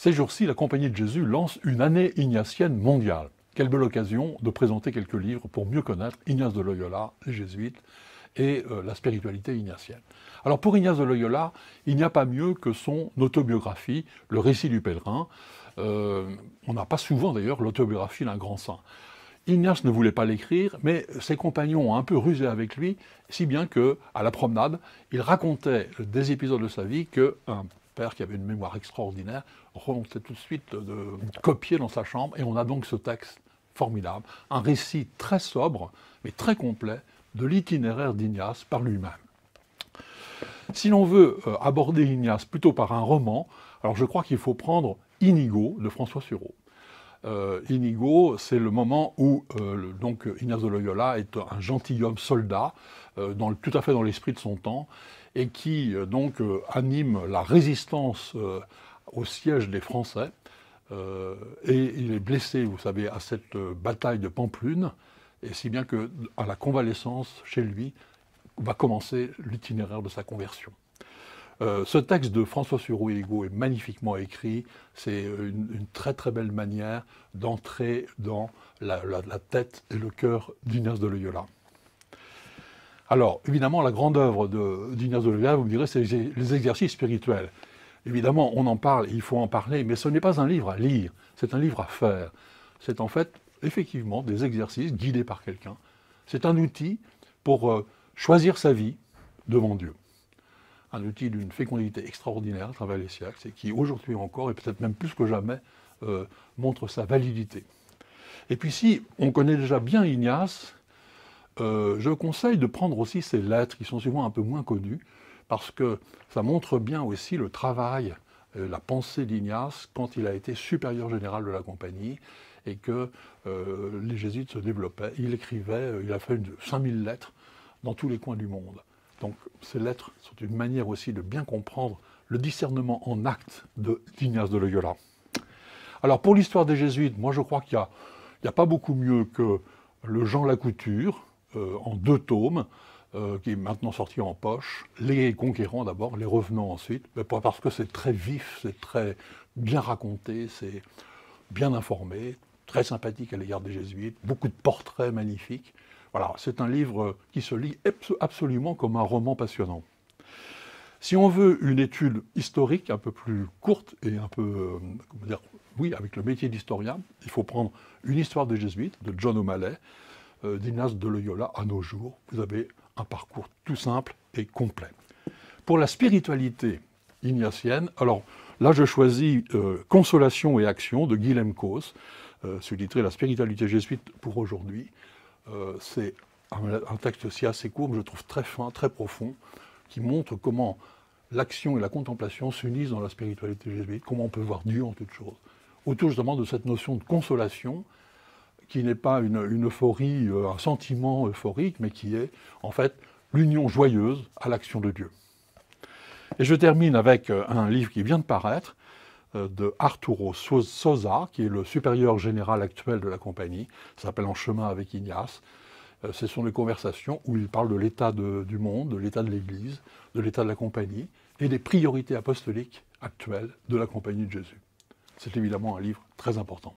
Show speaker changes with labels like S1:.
S1: Ces jours-ci, la Compagnie de Jésus lance une année ignatienne mondiale. Quelle belle occasion de présenter quelques livres pour mieux connaître Ignace de Loyola, les jésuites, et la spiritualité ignatienne. Alors pour Ignace de Loyola, il n'y a pas mieux que son autobiographie, le récit du pèlerin. On n'a pas souvent d'ailleurs l'autobiographie d'un grand saint. Ignace ne voulait pas l'écrire, mais ses compagnons ont un peu rusé avec lui, si bien qu'à la promenade, il racontait des épisodes de sa vie qu'un père qui avait une mémoire extraordinaire remontait tout de suite de copier dans sa chambre, et on a donc ce texte formidable, un récit très sobre, mais très complet, de l'itinéraire d'Ignace par lui-même. Si l'on veut aborder Ignace plutôt par un roman, alors je crois qu'il faut prendre Inigo de François Sureau. Inigo, c'est le moment où donc Ignace de Loyola est un gentilhomme soldat, tout à fait dans l'esprit de son temps, et qui donc anime la résistance au siège des Français. Et il est blessé, vous savez, à cette bataille de Pampelune, et si bien qu'à la convalescence, chez lui, va commencer l'itinéraire de sa conversion. Ce texte de François Sureau Inigo est magnifiquement écrit, c'est une très très belle manière d'entrer dans la tête et le cœur d'Ignace de Loyola. Alors, évidemment, la grande œuvre d'Ignace de Loyola, vous me direz, c'est les exercices spirituels. Évidemment, on en parle, il faut en parler, mais ce n'est pas un livre à lire, c'est un livre à faire. C'est en fait, effectivement, des exercices guidés par quelqu'un. C'est un outil pour choisir sa vie devant Dieu. Un outil d'une fécondité extraordinaire à travers les siècles, et qui aujourd'hui encore, et peut-être même plus que jamais, montre sa validité. Et puis si on connaît déjà bien Ignace, je conseille de prendre aussi ses lettres, qui sont souvent un peu moins connues, parce que ça montre bien aussi le travail, la pensée d'Ignace quand il a été supérieur général de la Compagnie, et que les jésuites se développaient. Il écrivait, il a fait 5000 lettres dans tous les coins du monde. Donc ces lettres sont une manière aussi de bien comprendre le discernement en acte d'Ignace de Loyola. Alors pour l'histoire des jésuites, moi je crois qu'il n'y a pas beaucoup mieux que le Jean Lacouture, en 2 tomes, qui est maintenant sorti en poche, les conquérants d'abord, les revenants ensuite, mais pas parce que c'est très vif, c'est très bien raconté, c'est bien informé, très sympathique à l'égard des jésuites, beaucoup de portraits magnifiques. Voilà, c'est un livre qui se lit absolument comme un roman passionnant. Si on veut une étude historique un peu plus courte et un peu, comment dire, oui, avec le métier d'historien, il faut prendre une histoire des jésuites de John O'Malley, d'Ignace de Loyola à nos jours. Vous avez un parcours tout simple et complet. Pour la spiritualité ignatienne, là je choisis Consolation et Action de Guilhem Causse, sous-titré La spiritualité jésuite pour aujourd'hui. C'est un texte aussi assez court, mais je trouve très fin, très profond, qui montre comment l'action et la contemplation s'unissent dans la spiritualité jésuite, comment on peut voir Dieu en toutes choses. Autour justement de cette notion de consolation, qui n'est pas une euphorie, un sentiment euphorique, mais qui est en fait l'union joyeuse à l'action de Dieu. Et je termine avec un livre qui vient de paraître, de Arturo Sosa, qui est le supérieur général actuel de la Compagnie. Ça s'appelle En chemin avec Ignace. Ce sont des conversations où il parle de l'état du monde, de l'état de l'Église, de l'état de la Compagnie et des priorités apostoliques actuelles de la Compagnie de Jésus. C'est évidemment un livre très important.